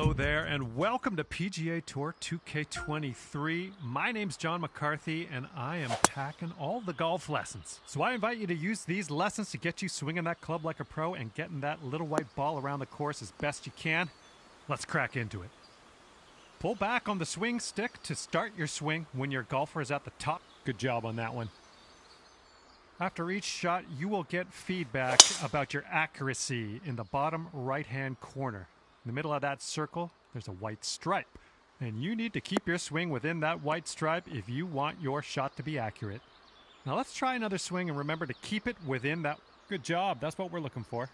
Hello there, and welcome to PGA Tour 2K23. My name's John McCarthy, and I am packing all the golf lessons. So I invite you to use these lessons to get you swinging that club like a pro and getting that little white ball around the course as best you can. Let's crack into it. Pull back on the swing stick to start your swing when your golfer is at the top. Good job on that one. After each shot, you will get feedback about your accuracy in the bottom right-hand corner. In the middle of that circle, there's a white stripe, and you need to keep your swing within that white stripe if you want your shot to be accurate. Now let's try another swing and remember to keep it within that. Good job, that's what we're looking for.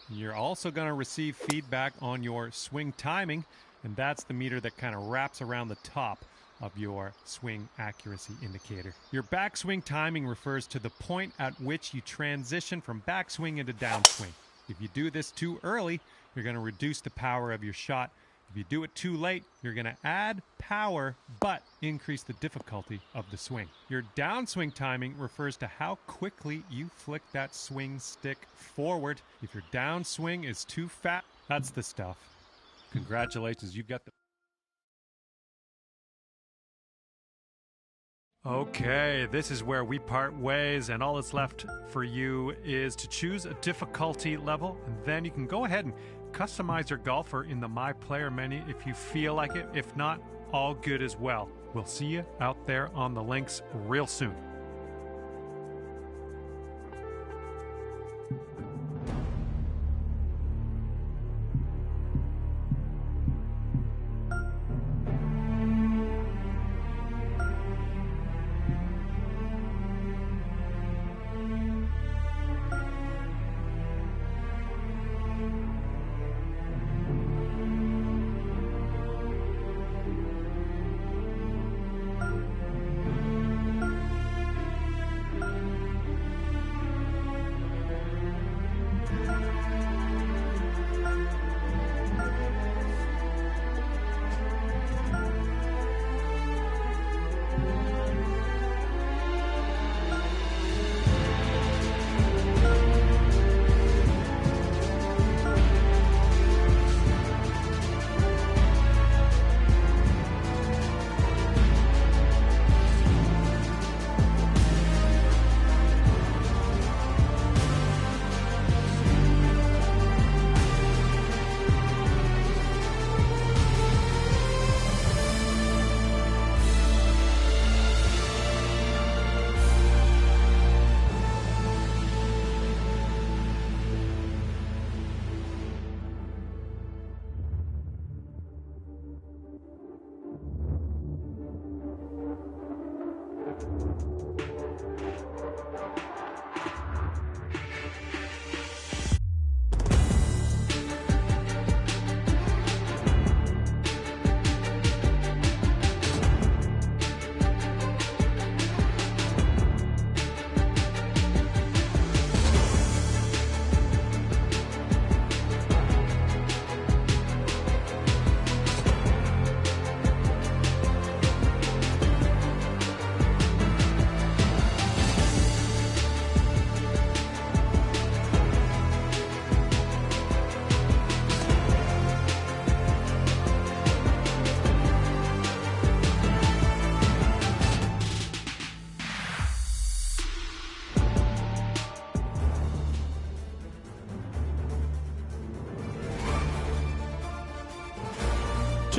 You're also going to receive feedback on your swing timing, and that's the meter that kind of wraps around the top of your swing accuracy indicator. Your backswing timing refers to the point at which you transition from backswing into downswing. If you do this too early, you're going to reduce the power of your shot. If you do it too late, you're going to add power but increase the difficulty of the swing. Your downswing timing refers to how quickly you flick that swing stick forward. If your downswing is too fat, that's the stuff. Congratulations, you got the... Okay, this is where we part ways, and all that's left for you is to choose a difficulty level, and then you can go ahead and customize your golfer in the My Player menu if you feel like it. If not, all good as well. We'll see you out there on the links real soon.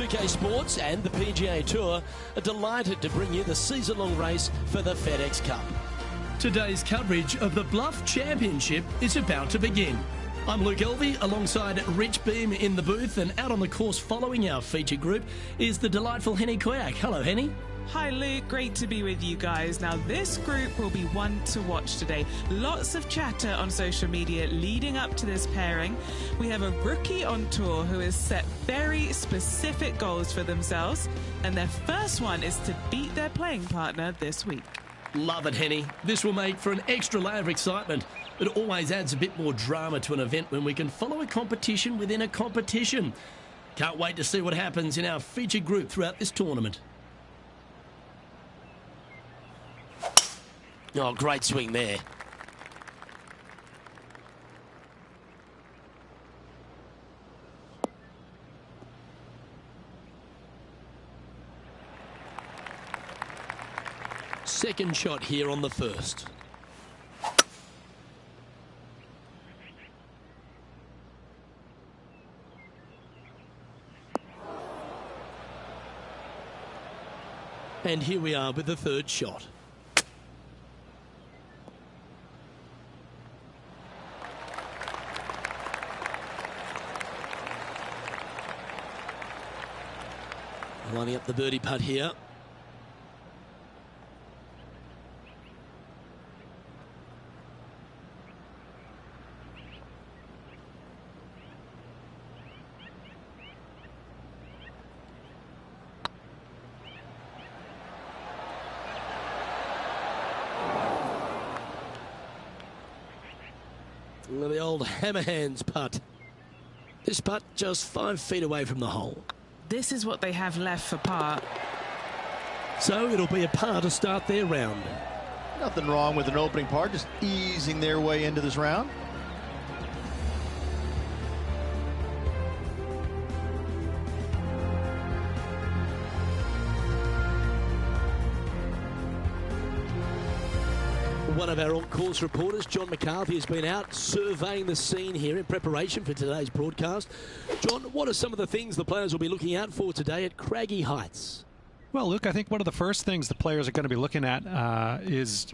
Pga Sports and the PGA Tour are delighted to bring you the season-long race for the FedEx Cup. Today's coverage of the Bluff Championship is about to begin. I'm Luke Elvey alongside Rich Beam in the booth, and out on the course following our feature group is the delightful Henny Koyak. Hello, Henny. Hi Luke, great to be with you guys. Now this group will be one to watch today. Lots of chatter on social media leading up to this pairing. We have a rookie on tour who has set very specific goals for themselves, and their first one is to beat their playing partner this week. Love it, Henny. This will make for an extra layer of excitement. It always adds a bit more drama to an event when we can follow a competition within a competition. Can't wait to see what happens in our featured group throughout this tournament. Oh, great swing there. second shot here on the first. And here we are with the third shot. Lining up the birdie putt here. The old hammerhands putt. This putt just 5 feet away from the hole. This is what they have left for par. So it'll be a par to start their round. Nothing wrong with an opening par, just easing their way into this round. One of our on-course reporters, John McCarthy, has been out surveying the scene here in preparation for today's broadcast. John, what are some of the things the players will be looking out for today at Craggy Heights? Well, Luke, I think one of the first things the players are going to be looking at is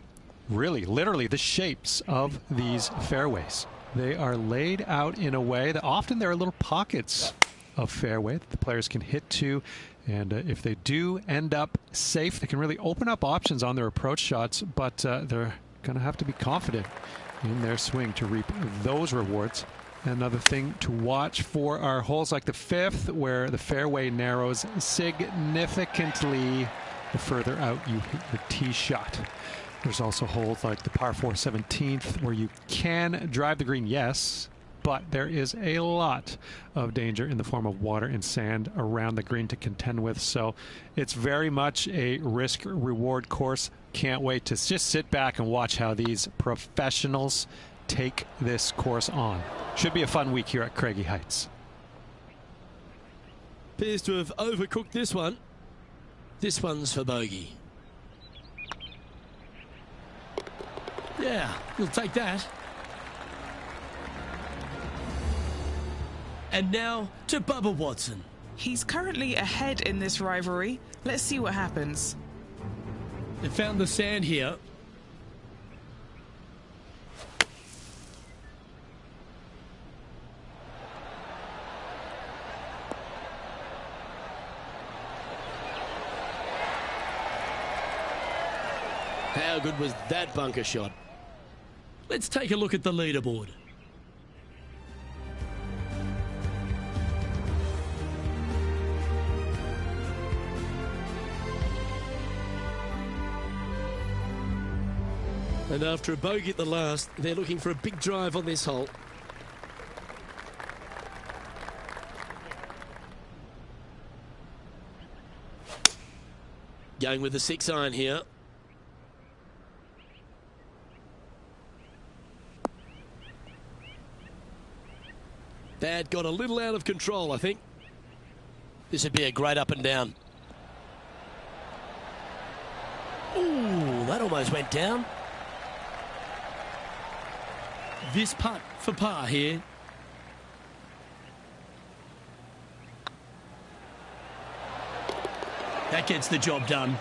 really, literally, the shapes of these fairways. They are laid out in a way that often there are little pockets of fairway that the players can hit to. And if they do end up safe, they can really open up options on their approach shots, but they're going to have to be confident in their swing to reap those rewards. Another thing to watch for are holes like the fifth, where the fairway narrows significantly the further out you hit your tee shot. There's also holes like the par 4 17th, where you can drive the green, yes, but there is a lot of danger in the form of water and sand around the green to contend with. So it's very much a risk-reward course. Can't wait to just sit back and watch how these professionals take this course on. Should be a fun week here at Craggy Heights. Appears to have overcooked this one. This one's for bogey. Yeah, you'll take that. And now to Bubba Watson. He's currently ahead in this rivalry. Let's see what happens. They found the sand here. How good was that bunker shot? Let's take a look at the leaderboard. And after a bogey at the last, they're looking for a big drive on this hole. Going with the 6-iron here. That got a little out of control, I think. This would be a great up and down. Ooh, that almost went down. This putt for par here. That gets the job done.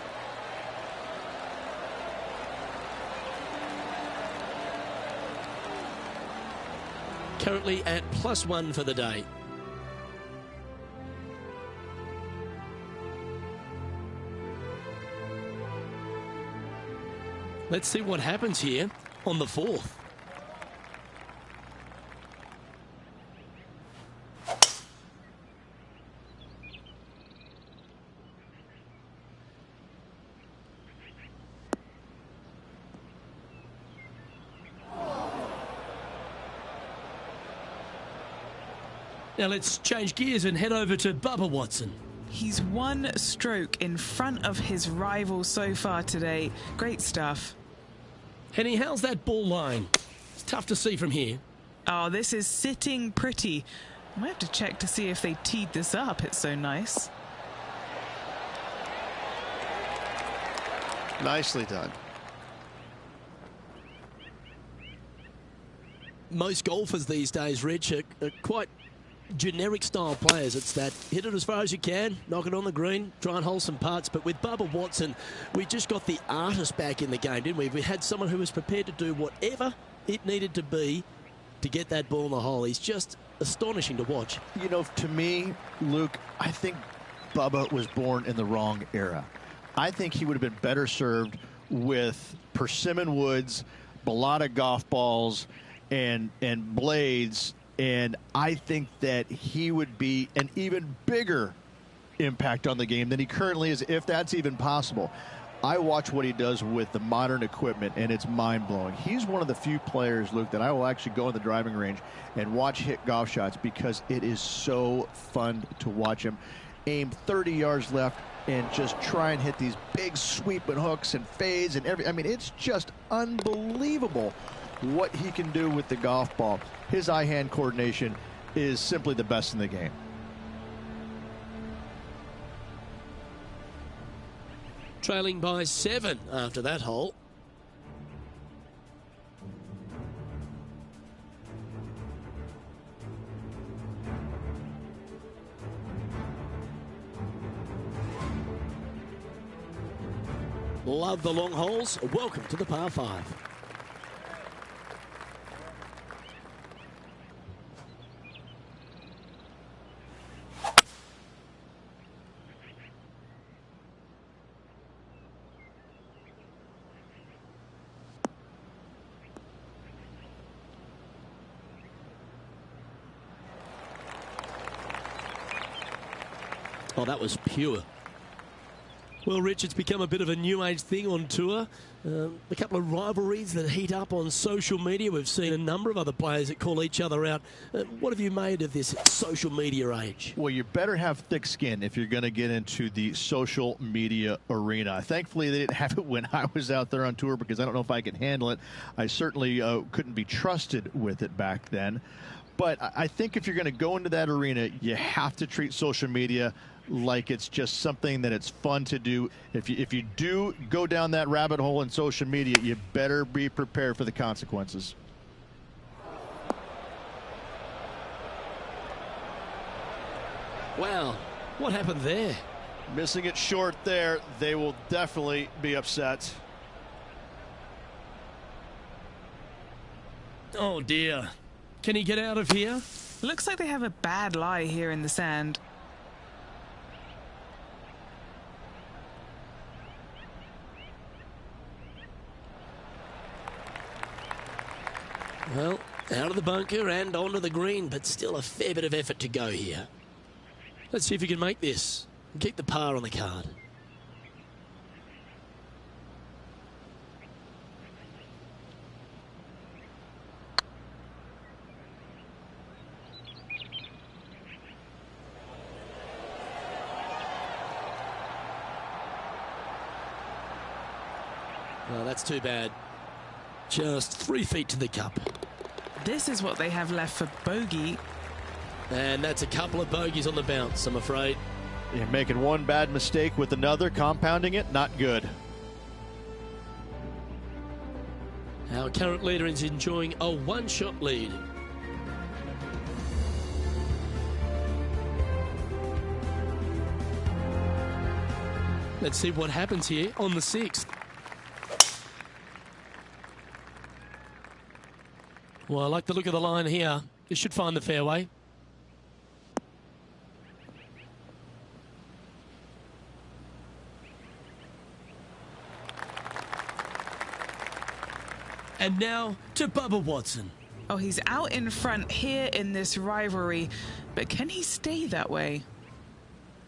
Currently at +1 for the day. Let's see what happens here on the 4th. Now let's change gears and head over to Bubba Watson. He's 1 stroke in front of his rival so far today. Great stuff. Henny, how's that ball lying? It's tough to see from here. Oh, this is sitting pretty. I might have to check to see if they teed this up. It's so nice. Nicely done. Most golfers these days, Rich, are quite generic style players. It's that hit it as far as you can, knock it on the green, try and hold some putts. But with Bubba Watson, we just got the artist back in the game, didn't we? We had someone who was prepared to do whatever it needed to be to get that ball in the hole. He's just astonishing to watch. You know, to me, Luke, I think Bubba was born in the wrong era. I think he would have been better served with persimmon woods, Balata golf balls, and blades. And I think that he would be an even bigger impact on the game than he currently is, if that's even possible. I watch what he does with the modern equipment, and it's mind-blowing. He's one of the few players, Luke, that I will actually go in the driving range and watch hit golf shots because it is so fun to watch him aim 30 yards left and just try and hit these big sweeping hooks and fades and I mean, it's just unbelievable what he can do with the golf ball. His eye-hand coordination is simply the best in the game. Trailing by 7 after that hole. Love the long holes. Welcome to the par 5. Oh, that was pure. Well, Rich, it's become a bit of a new age thing on tour. A couple of rivalries that heat up on social media. We've seen a number of other players that call each other out. What have you made of this social media age? Well, you better have thick skin if you're going to get into the social media arena. Thankfully, they didn't have it when I was out there on tour because I don't know if I can handle it. I certainly couldn't be trusted with it back then. But I think if you're going to go into that arena, you have to treat social media like it's just something that it's fun to do. If you do go down that rabbit hole in social media, you better be prepared for the consequences. Wow, what happened there? Missing it short there. They will definitely be upset. Oh dear. Can he get out of here? Looks like they have a bad lie here in the sand. Well, out of the bunker and onto the green, but still a fair bit of effort to go here. Let's see if he can make this and keep the par on the card. Oh, that's too bad. Just 3 feet to the cup. This is what they have left for bogey. And that's a couple of bogeys on the bounce, I'm afraid. You're making one bad mistake with another, compounding it, not good. Our current leader is enjoying a one-shot lead. Let's see what happens here on the 6th. Well, I like the look of the line here. This should find the fairway. And now to Bubba Watson. Oh, he's out in front here in this rivalry, but can he stay that way?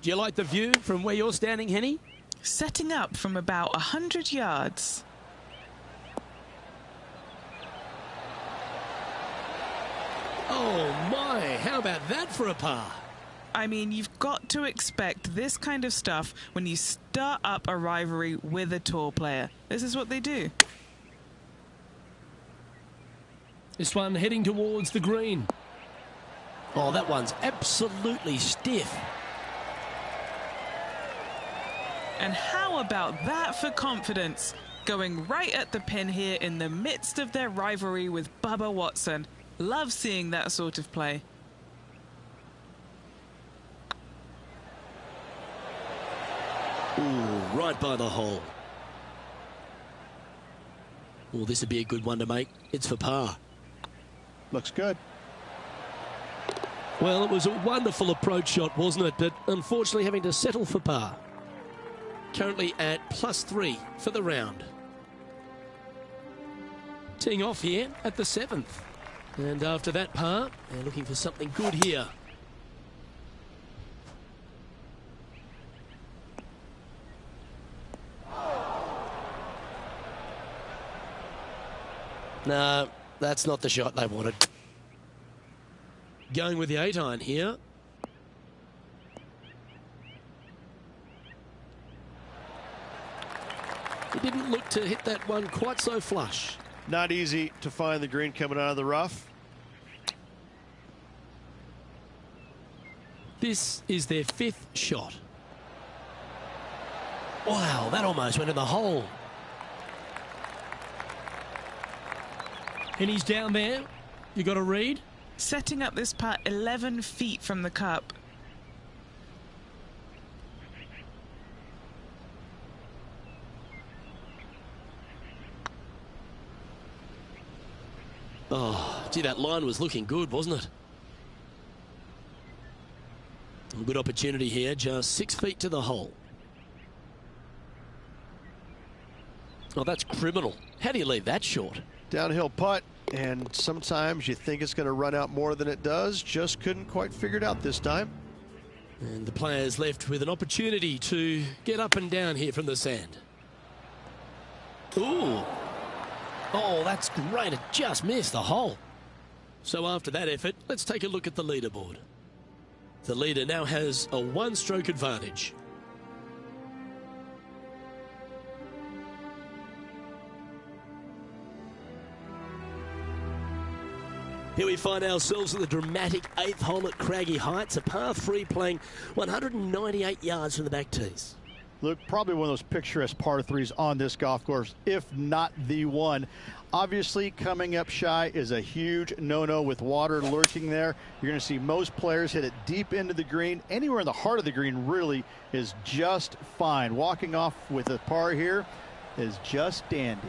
Do you like the view from where you're standing, Henny? Setting up from about 100 yards. Oh my, how about that for a par? I mean, you've got to expect this kind of stuff when you start up a rivalry with a tour player. This is what they do. This one heading towards the green. Oh, that one's absolutely stiff. And how about that for confidence? Going right at the pin here in the midst of their rivalry with Bubba Watson. Love seeing that sort of play. Ooh, right by the hole. Oh, this would be a good one to make. It's for par. Looks good. Well, it was a wonderful approach shot, wasn't it? But unfortunately having to settle for par. Currently at +3 for the round. Teeing off here at the 7th. And after that par, they're looking for something good here. No, that's not the shot they wanted. Going with the 8-iron here. He didn't look to hit that one quite so flush. Not easy to find the green coming out of the rough. This is their 5th shot. Wow, that almost went in the hole. And he's down there. You got a read? Setting up this putt 11 feet from the cup. Oh, gee, that line was looking good, wasn't it? A good opportunity here, just 6 feet to the hole. Oh, that's criminal. How do you leave that short? Downhill putt, and sometimes you think it's going to run out more than it does. Just couldn't quite figure it out this time. And the players left with an opportunity to get up and down here from the sand. Ooh. Oh, that's great. It just missed the hole. So after that effort, let's take a look at the leaderboard. The leader now has a 1-stroke advantage. Here we find ourselves at the dramatic 8th hole at Craggy Heights, a par 3 playing 198 yards from the back tees. Look, probably one of those picturesque par 3s on this golf course, if not the one. Obviously, coming up shy is a huge no-no with water lurking there. You're going to see most players hit it deep into the green. Anywhere in the heart of the green really is just fine. Walking off with a par here is just dandy.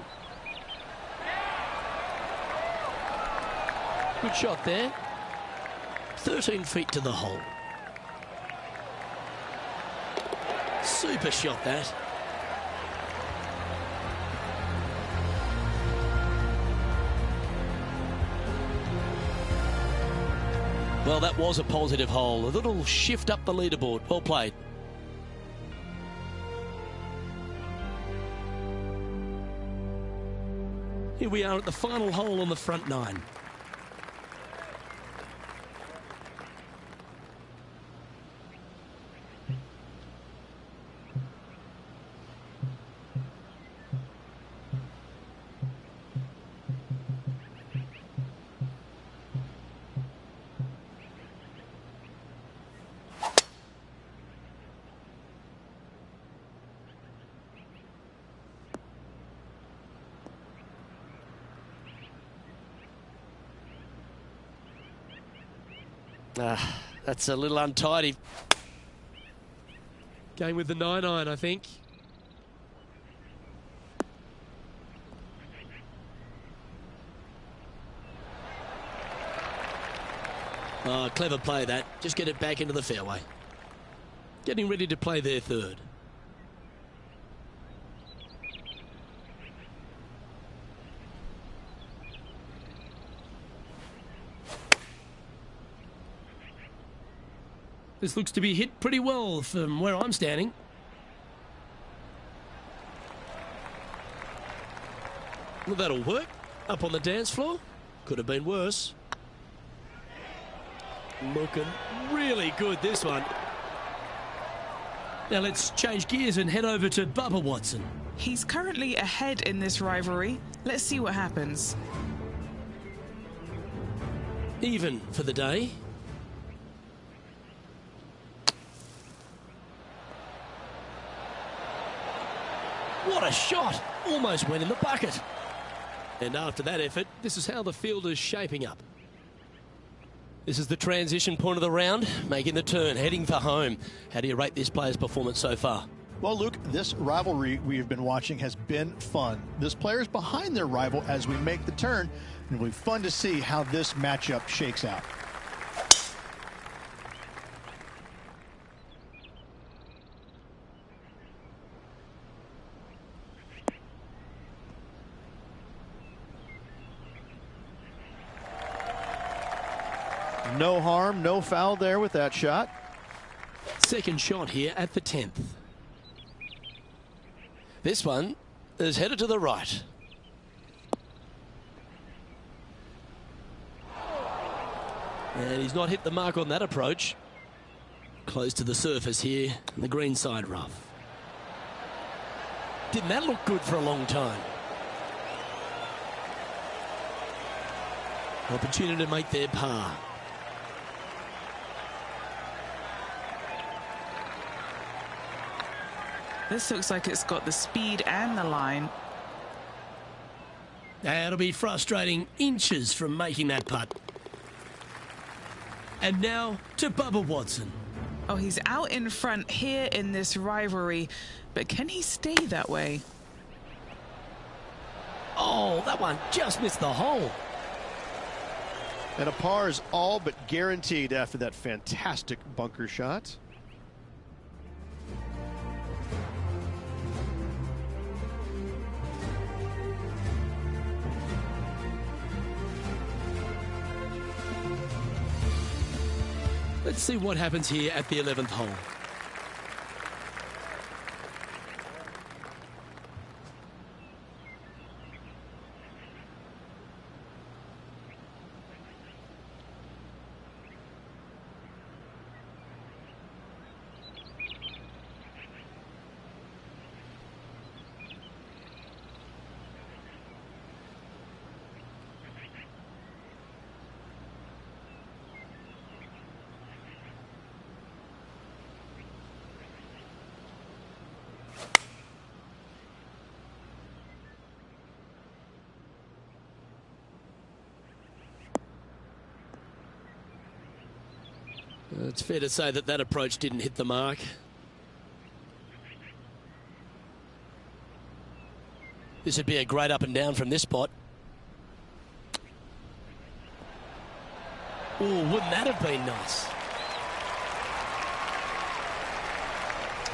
Good shot there. 13 feet to the hole. Super shot that. Well, that was a positive hole. A little shift up the leaderboard. Well played. Here we are at the final hole on the front 9. That's a little untidy. Going with the 9-iron, I think. Oh, clever play that. Just get it back into the fairway. Getting ready to play their 3rd. This looks to be hit pretty well from where I'm standing. Well, that'll work. Up on the dance floor. Could have been worse. Looking really good, this one. Now let's change gears and head over to Bubba Watson. He's currently ahead in this rivalry. Let's see what happens. Even for the day. What a shot! Almost went in the bucket. And after that effort, this is how the field is shaping up. This is the transition point of the round, making the turn, heading for home. How do you rate this player's performance so far? Well, Luke, this rivalry we've been watching has been fun. This player's behind their rival as we make the turn, and it'll be fun to see how this matchup shakes out. No harm, no foul there with that shot. Second shot here at the 10th. This one is headed to the right. And he's not hit the mark on that approach. Close to the surface here, the green side rough. Didn't that look good for a long time? Opportunity to make their par. This looks like it's got the speed and the line. That'll be frustrating, inches from making that putt. And now to Bubba Watson. Oh, he's out in front here in this rivalry, but can he stay that way? Oh, that one just missed the hole. And a par is all but guaranteed after that fantastic bunker shot. Let's see what happens here at the 11th hole. It's fair to say that that approach didn't hit the mark. This would be a great up and down from this spot. Oh, wouldn't that have been nice?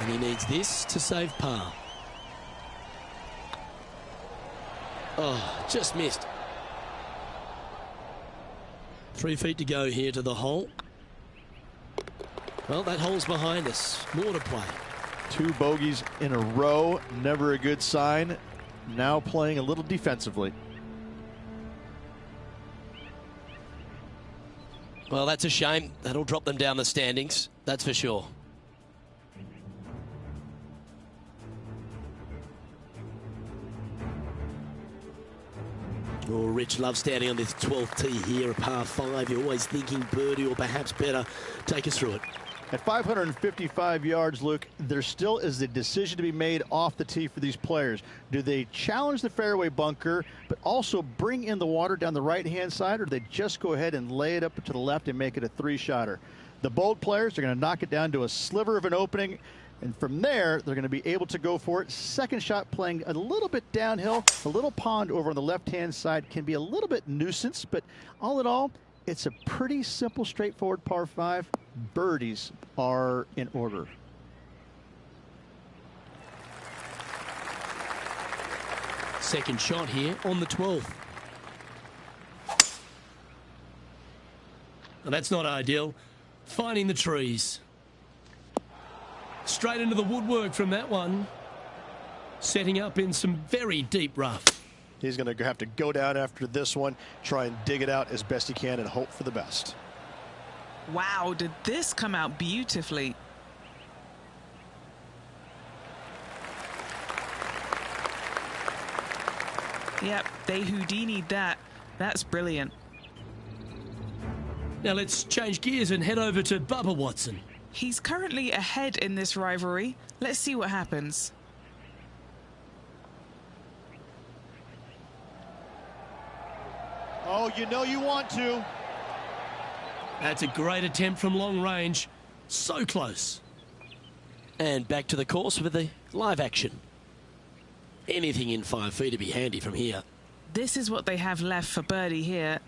And he needs this to save par. Oh, just missed. 3 feet to go here to the hole. Well, that hole's behind us. More to play. 2 bogeys in a row, never a good sign. Now playing a little defensively. Well, that's a shame. That'll drop them down the standings, that's for sure. Oh, Rich loves standing on this 12th tee here, a par 5. You're always thinking birdie or perhaps better. Take us through it. At 555 yards, Luke, there still is a decision to be made off the tee for these players. Do they challenge the fairway bunker, but also bring in the water down the right-hand side, or do they just go ahead and lay it up to the left and make it a 3-shotter? The bold players are going to knock it down to a sliver of an opening, and from there, they're going to be able to go for it. Second shot playing a little bit downhill. The little pond over on the left-hand side can be a little bit nuisance, but all in all, it's a pretty simple, straightforward par 5. Birdies are in order. Second shot here on the 12th. Well, that's not ideal. Finding the trees. Straight into the woodwork from that one. Setting up in some very deep rough. He's going to have to go down after this one, try and dig it out as best he can and hope for the best. Wow, did this come out beautifully? Yep, they Houdini'd that. That's brilliant. Now let's change gears and head over to Bubba Watson. He's currently ahead in this rivalry. Let's see what happens. Oh, you know you want to. That's a great attempt from long range. So close. And back to the course with the live action. Anything in 5 feet to be handy from here. This is what they have left for birdie here.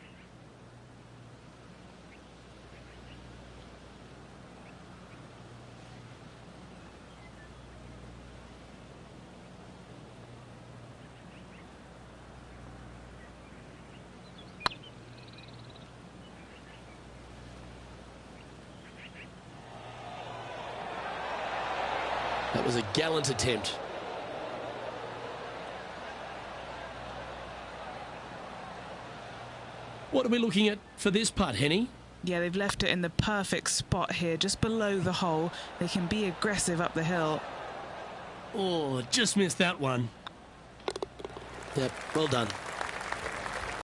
That was a gallant attempt. What are we looking at for this putt, Henny? Yeah, they've left it in the perfect spot here, just below the hole. They can be aggressive up the hill. Oh, just missed that one. Yep, well done.